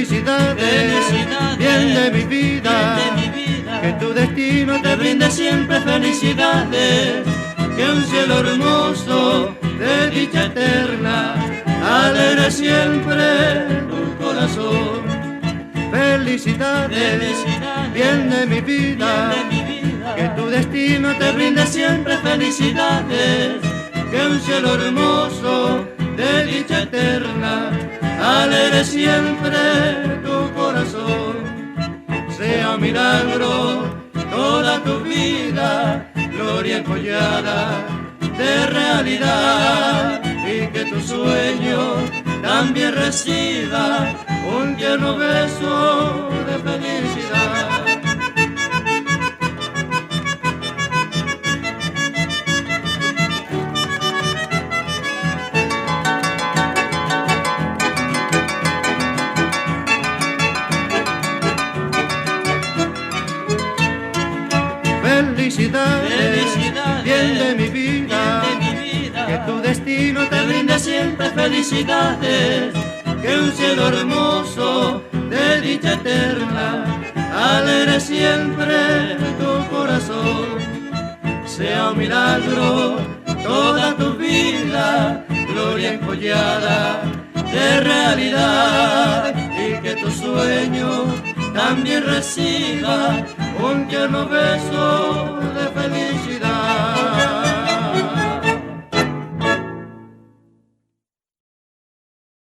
Felicidades, bien de mi vida, que tu destino te brinde siempre felicidades, que un cielo hermoso de dicha eterna alegre siempre tu corazón. Felicidades, bien de mi vida, que tu destino te brinde siempre felicidades, que un cielo hermoso de dicha eterna alegre siempre tu corazón. Sea milagro toda tu vida, gloria encollada de realidad, y que tu sueño también reciba un tierno beso de felicidad. Felicidades, bien de mi vida, que tu destino te brinde siempre felicidades, que un cielo hermoso de dicha eterna alegre siempre tu corazón. Sea un milagro toda tu vida, gloria encollada de realidad, y que tu sueño también reciba un tierno beso de felicidad.